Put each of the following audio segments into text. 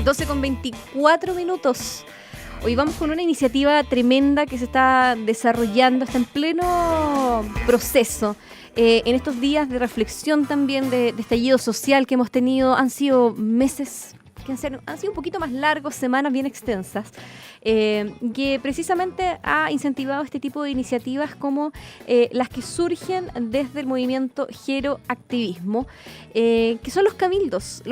12:24. Hoy vamos con una iniciativa tremenda que se está desarrollando, está en pleno proceso. En estos días de reflexión también, de estallido social que hemos tenido, han sido meses que han sido un poquito más largos, semanas bien extensas, que precisamente ha incentivado este tipo de iniciativas como las que surgen desde el movimiento geroactivismo, que son los cabildos,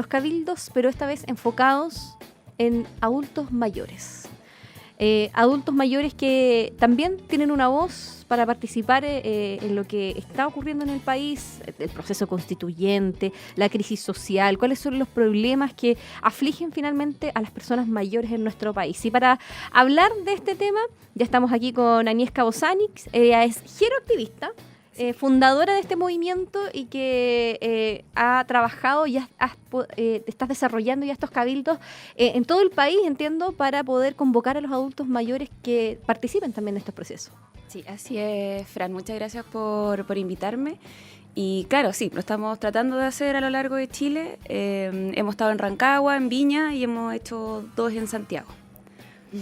pero esta vez enfocados en adultos mayores. Adultos mayores que también tienen una voz para participar en lo que está ocurriendo en el país, el proceso constituyente, la crisis social, cuáles son los problemas que afligen finalmente a las personas mayores en nuestro país. Y para hablar de este tema, ya estamos aquí con Agnieszka Bosanic. Ella es geroactivista, fundadora de este movimiento y que ha trabajado y estás desarrollando ya estos cabildos en todo el país, entiendo, para poder convocar a los adultos mayores que participen también de estos procesos. Sí, así es, Fran. Muchas gracias por invitarme. Y claro, sí, lo estamos tratando de hacer a lo largo de Chile. Hemos estado en Rancagua, en Viña y hemos hecho 2 en Santiago.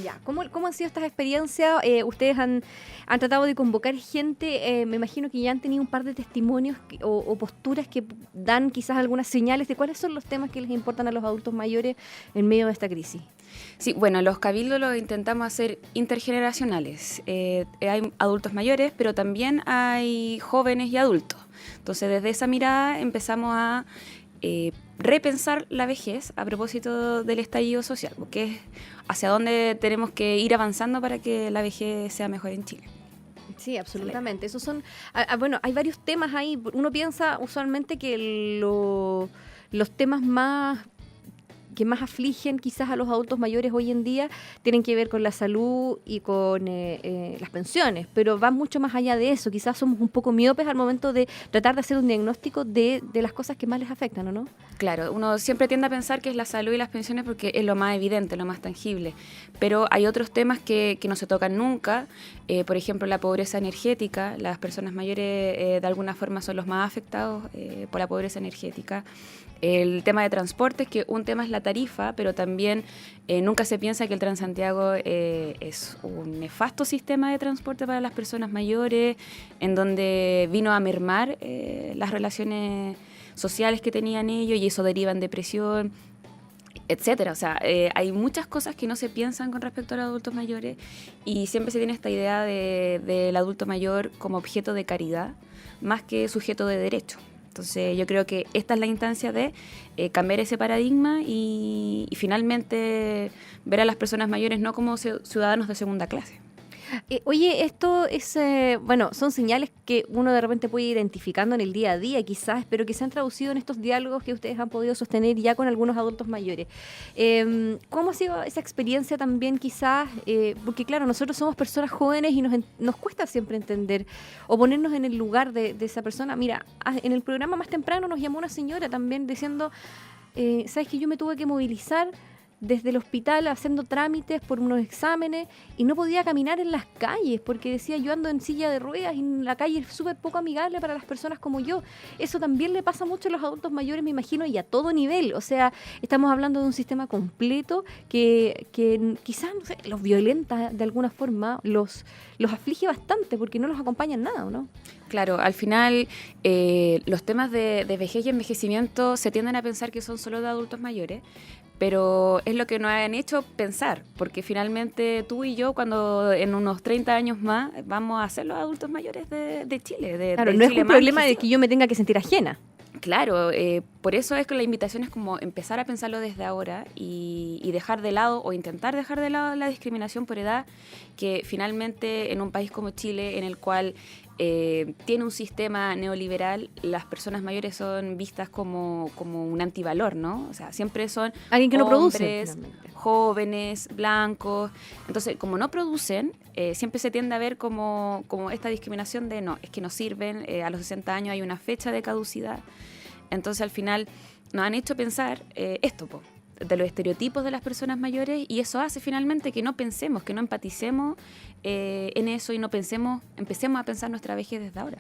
Ya, ¿cómo han sido estas experiencias? Ustedes han tratado de convocar gente, me imagino que ya han tenido un par de testimonios o posturas que dan quizás algunas señales de cuáles son los temas que les importan a los adultos mayores en medio de esta crisis. Sí, bueno, los cabildos los intentamos hacer intergeneracionales. Hay adultos mayores, pero también hay jóvenes y adultos. Entonces, desde esa mirada empezamos a repensar la vejez a propósito del estallido social, porque es hacia dónde tenemos que ir avanzando para que la vejez sea mejor en Chile. Sí, absolutamente. Esos son, bueno, hay varios temas ahí. Uno piensa usualmente que los temas que más afligen quizás a los adultos mayores hoy en día tienen que ver con la salud y con las pensiones, pero van mucho más allá de eso. Quizás somos un poco miopes al momento de tratar de hacer un diagnóstico de las cosas que más les afectan, ¿o no? Claro, uno siempre tiende a pensar que es la salud y las pensiones porque es lo más evidente, lo más tangible, pero hay otros temas que no se tocan nunca, por ejemplo la pobreza energética. Las personas mayores de alguna forma son los más afectados por la pobreza energética. El tema de transportes, que un tema es la tarifa, pero también nunca se piensa que el Transantiago es un nefasto sistema de transporte para las personas mayores, en donde vino a mermar las relaciones sociales que tenían ellos y eso deriva en depresión, etcétera. O sea, hay muchas cosas que no se piensan con respecto a los adultos mayores y siempre se tiene esta idea del adulto mayor como objeto de caridad más que sujeto de derecho. Entonces yo creo que esta es la instancia de cambiar ese paradigma y finalmente ver a las personas mayores no como ciudadanos de segunda clase. Oye, esto es, bueno, son señales que uno de repente puede ir identificando en el día a día quizás, pero que se han traducido en estos diálogos que ustedes han podido sostener ya con algunos adultos mayores. ¿Cómo ha sido esa experiencia también quizás? Porque claro, nosotros somos personas jóvenes y nos cuesta siempre entender o ponernos en el lugar de esa persona. Mira, en el programa más temprano nos llamó una señora también diciendo, ¿sabes que yo me tuve que movilizar desde el hospital haciendo trámites por unos exámenes y no podía caminar en las calles porque decía yo ando en silla de ruedas y la calle es súper poco amigable para las personas como yo? Eso también le pasa mucho a los adultos mayores, me imagino, y a todo nivel. O sea, estamos hablando de un sistema completo que quizás, no sé, los violenta de alguna forma, los aflige bastante porque no los acompaña en nada, ¿o no? Claro, al final los temas de vejez y envejecimiento se tienden a pensar que son solo de adultos mayores, pero es lo que nos han hecho pensar, porque finalmente tú y yo, cuando en unos 30 años más, vamos a ser los adultos mayores de Chile. Claro, no es un problema de que yo me tenga que sentir ajena. Claro, por eso es que la invitación es como empezar a pensarlo desde ahora y dejar de lado o intentar dejar de lado la discriminación por edad, que finalmente en un país como Chile, en el cual tiene un sistema neoliberal, las personas mayores son vistas como un antivalor, ¿no? O sea, siempre son alguien que no hombres, produce, jóvenes, blancos. Entonces, como no producen, siempre se tiende a ver como esta discriminación de no, es que no sirven, a los 60 años hay una fecha de caducidad. Entonces, al final, nos han hecho pensar esto, de los estereotipos de las personas mayores, y eso hace finalmente que no pensemos, que no empaticemos en eso y no empecemos a pensar nuestra vejez desde ahora.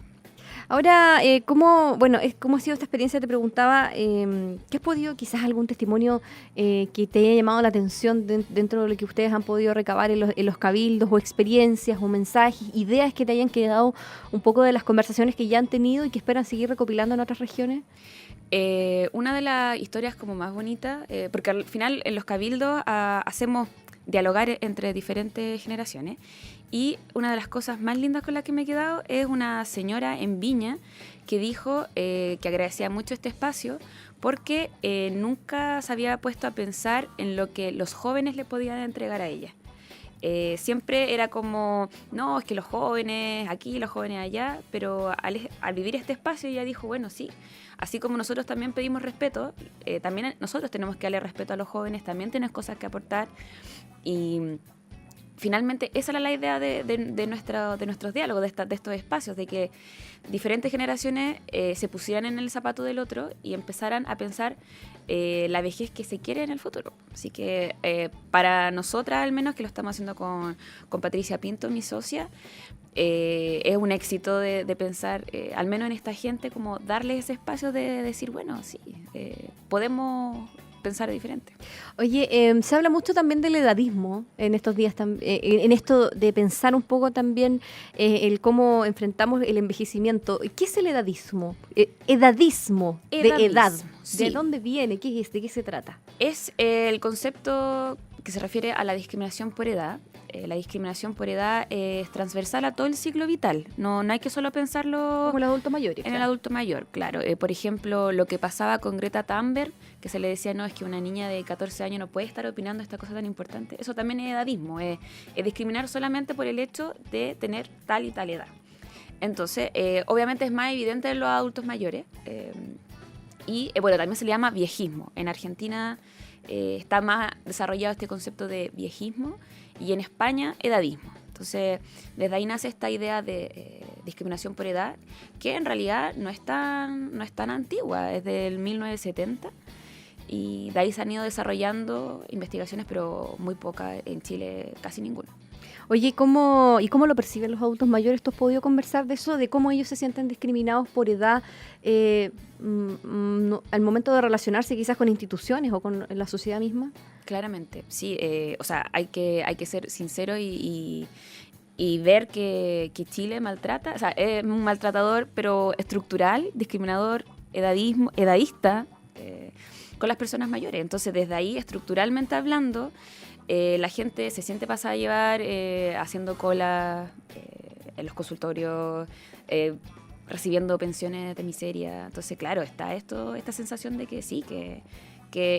Ahora, ¿cómo ha sido esta experiencia? Te preguntaba, ¿qué has podido, quizás algún testimonio que te haya llamado la atención dentro de lo que ustedes han podido recabar en los cabildos, o experiencias, o mensajes, ideas que te hayan quedado un poco de las conversaciones que ya han tenido y que esperan seguir recopilando en otras regiones? Una de las historias como más bonitas, porque al final en los cabildos hacemos dialogar entre diferentes generaciones, y una de las cosas más lindas con las que me he quedado es una señora en Viña que dijo que agradecía mucho este espacio porque nunca se había puesto a pensar en lo que los jóvenes le podían entregar a ella. Siempre era como, no, es que los jóvenes aquí, los jóvenes allá, pero al vivir este espacio ella dijo, bueno, sí, así como nosotros también pedimos respeto, también nosotros tenemos que darle respeto a los jóvenes, también tienen cosas que aportar. Y finalmente esa era la idea de nuestros diálogos, de estos espacios, de que diferentes generaciones se pusieran en el zapato del otro y empezaran a pensar la vejez que se quiere en el futuro. Así que para nosotras, al menos, que lo estamos haciendo con Patricia Pinto, mi socia, es un éxito de pensar, al menos en esta gente, como darles ese espacio de decir, bueno, sí, podemos pensar diferente. Oye, se habla mucho también del edadismo en estos días, en esto de pensar un poco también el cómo enfrentamos el envejecimiento. ¿Qué es el edadismo? Edadismo, de edad. Sí. ¿De dónde viene? ¿Qué es? ¿De qué se trata? Es el concepto que se refiere a la discriminación por edad. La discriminación por edad es transversal a todo el ciclo vital. No hay que solo pensarlo como el adulto mayor. En el adulto mayor, claro. Por ejemplo, lo que pasaba con Greta Thunberg, que se le decía, no, es que una niña de 14 años no puede estar opinando esta cosa tan importante. Eso también es edadismo, es discriminar solamente por el hecho de tener tal y tal edad. Entonces, obviamente es más evidente en los adultos mayores. Y también se le llama viejismo. En Argentina está más desarrollado este concepto de viejismo, y en España edadismo. Entonces, desde ahí nace esta idea de discriminación por edad, que en realidad no es tan antigua, es del 1970, y de ahí se han ido desarrollando investigaciones, pero muy pocas, en Chile casi ninguna. Oye, ¿y cómo lo perciben los adultos mayores? ¿Tú has podido conversar de eso, de cómo ellos se sienten discriminados por edad al momento de relacionarse quizás con instituciones o con la sociedad misma? Claramente, sí. Hay que ser sincero y ver que Chile maltrata, o sea, es un maltratador, pero estructural, discriminador, edadista con las personas mayores. Entonces, desde ahí, estructuralmente hablando, la gente se siente pasada a llevar haciendo cola en los consultorios, recibiendo pensiones de miseria. Entonces, claro, está esta sensación de que sí, que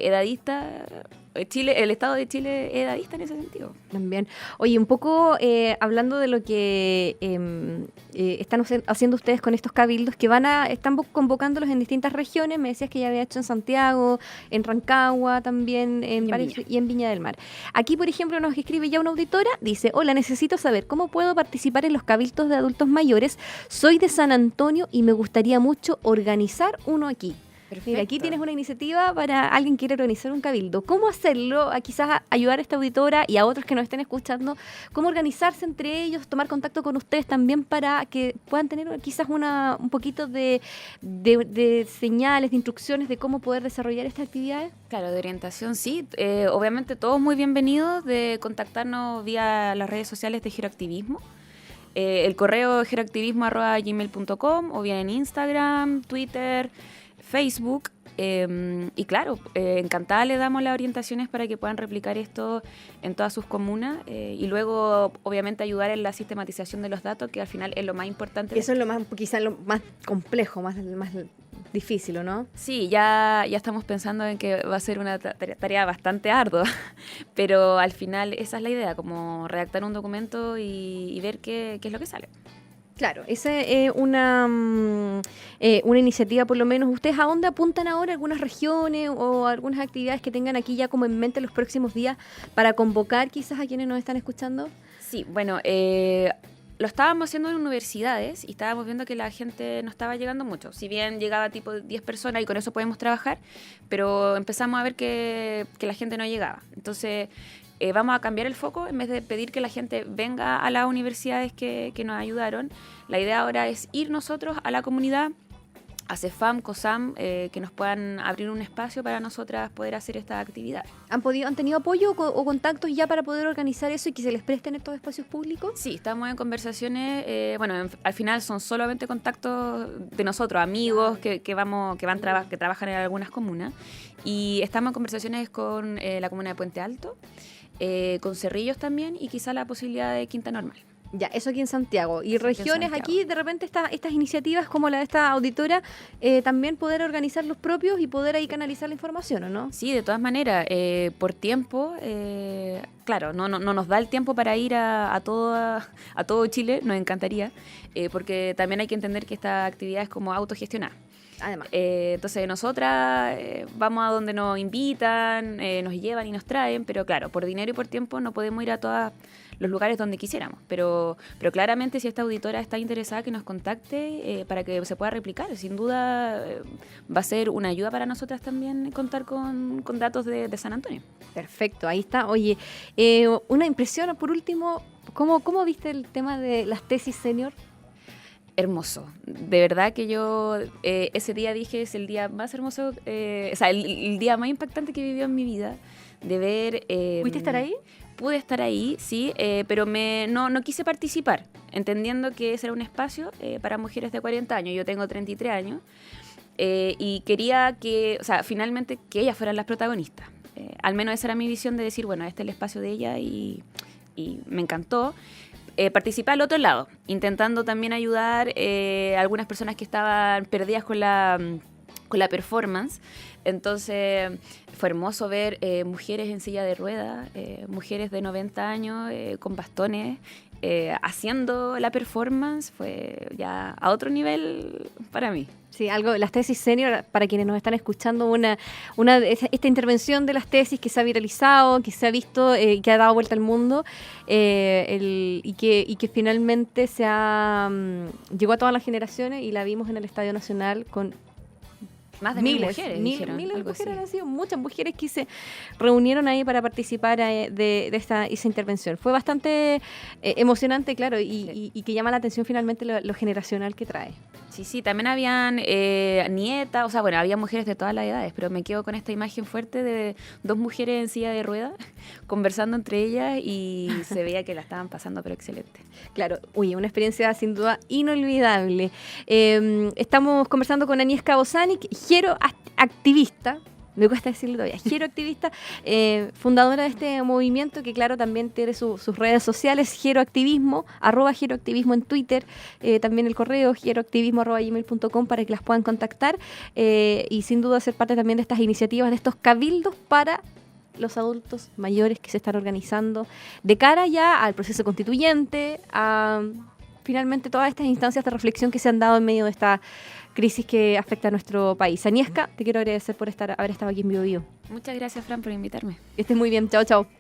edadista, Chile, el Estado de Chile es edadista en ese sentido. También. Oye, un poco hablando de lo que están haciendo ustedes con estos cabildos que están convocándolos en distintas regiones. Me decías que ya había hecho en Santiago, en Rancagua también, y en Viña del Mar. Aquí, por ejemplo, nos escribe ya una auditora, dice, hola, necesito saber cómo puedo participar en los cabildos de adultos mayores. Soy de San Antonio y me gustaría mucho organizar uno aquí. Perfecto. Mira, aquí tienes una iniciativa para alguien que quiere organizar un cabildo. ¿Cómo hacerlo? Quizás ayudar a esta auditora y a otros que nos estén escuchando. ¿Cómo organizarse entre ellos? Tomar contacto con ustedes también para que puedan tener quizás un poquito de señales, de instrucciones de cómo poder desarrollar estas actividades. Claro, de orientación, sí. Obviamente todos muy bienvenidos de contactarnos vía las redes sociales de Geroactivismo. El correo geroactivismo@gmail.com, o bien en Instagram, Twitter, Facebook, y claro, encantada le damos las orientaciones para que puedan replicar esto en todas sus comunas, y luego obviamente ayudar en la sistematización de los datos, que al final es lo más importante. Eso es quizás lo más complejo, más difícil, ¿o no? Sí, ya estamos pensando en que va a ser una tarea bastante ardua, pero al final esa es la idea, como redactar un documento y ver qué es lo que sale. Claro, esa es una iniciativa, por lo menos. ¿Ustedes a dónde apuntan ahora? ¿Algunas regiones o algunas actividades que tengan aquí ya como en mente los próximos días para convocar quizás a quienes nos están escuchando? Sí, bueno, lo estábamos haciendo en universidades y estábamos viendo que la gente no estaba llegando mucho. Si bien llegaba tipo 10 personas y con eso podemos trabajar, pero empezamos a ver que la gente no llegaba. Entonces, vamos a cambiar el foco. En vez de pedir que la gente venga a las universidades que nos ayudaron, la idea ahora es ir nosotros a la comunidad, a CEFAM, COSAM, que nos puedan abrir un espacio para nosotras poder hacer esta actividad. ¿Han tenido apoyo o contactos ya para poder organizar eso y que se les presten estos espacios públicos? Sí, estamos en conversaciones, al final son solamente contactos de nosotros, amigos que trabajan en algunas comunas, y estamos en conversaciones con la comuna de Puente Alto, con Cerrillos también, y quizá la posibilidad de Quinta Normal. Ya, eso aquí en Santiago. Y eso regiones aquí, de repente estas iniciativas como la de esta auditora, también poder organizar los propios y poder ahí canalizar la información, ¿o no? Sí, de todas maneras, por tiempo, claro, no nos da el tiempo para ir a todo Chile, nos encantaría, porque también hay que entender que esta actividad es como autogestionada. Además. Entonces nosotras vamos a donde nos invitan, nos llevan y nos traen, pero claro, por dinero y por tiempo no podemos ir a todos los lugares donde quisiéramos, pero claramente si esta auditora está interesada, que nos contacte para que se pueda replicar. Sin duda va a ser una ayuda para nosotras también contar con datos de San Antonio. Perfecto, ahí está. Oye, una impresión por último, ¿cómo viste el tema de las tesis senior? Hermoso. De verdad que yo ese día dije es el día más hermoso, el día más impactante que he vivido en mi vida, de ver... ¿Pudiste estar ahí? Pude estar ahí, sí, pero no quise participar, entendiendo que ese era un espacio para mujeres de 40 años. Yo tengo 33 años y quería finalmente que ellas fueran las protagonistas. Al menos esa era mi visión, de decir, bueno, este es el espacio de ella y me encantó. Participé al otro lado, intentando también ayudar a algunas personas que estaban perdidas con la performance. Entonces fue hermoso ver mujeres en silla de ruedas, mujeres de 90 años con bastones, haciendo la performance. Fue ya a otro nivel para mí. Sí, las tesis senior, para quienes nos están escuchando, esta intervención de las tesis que se ha viralizado, que se ha visto, que ha dado vuelta al mundo, y que finalmente llegó a todas las generaciones, y la vimos en el Estadio Nacional con más de miles de mujeres, han sido muchas mujeres que se reunieron ahí para participar de esa intervención. Fue bastante emocionante, claro, y que llama la atención finalmente lo generacional que trae. Sí, también habían nietas, había mujeres de todas las edades, pero me quedo con esta imagen fuerte de dos mujeres en silla de ruedas conversando entre ellas, y se veía que la estaban pasando, pero excelente. Claro, una experiencia sin duda inolvidable. Estamos conversando con Agnieszka Bosanic, geroactivista, me cuesta decirlo todavía, geroactivista, fundadora de este movimiento que, claro, también tiene sus redes sociales, geroactivismo, @geroactivismo en Twitter, también el correo geroactivismo@gmail.com para que las puedan contactar, y sin duda ser parte también de estas iniciativas, de estos cabildos para los adultos mayores que se están organizando de cara ya al proceso constituyente, a finalmente todas estas instancias de reflexión que se han dado en medio de esta crisis que afecta a nuestro país. Agnieszka, te quiero agradecer por haber estado aquí en Bio Bio. Muchas gracias, Fran, por invitarme. Que estés muy bien. Chao, chao.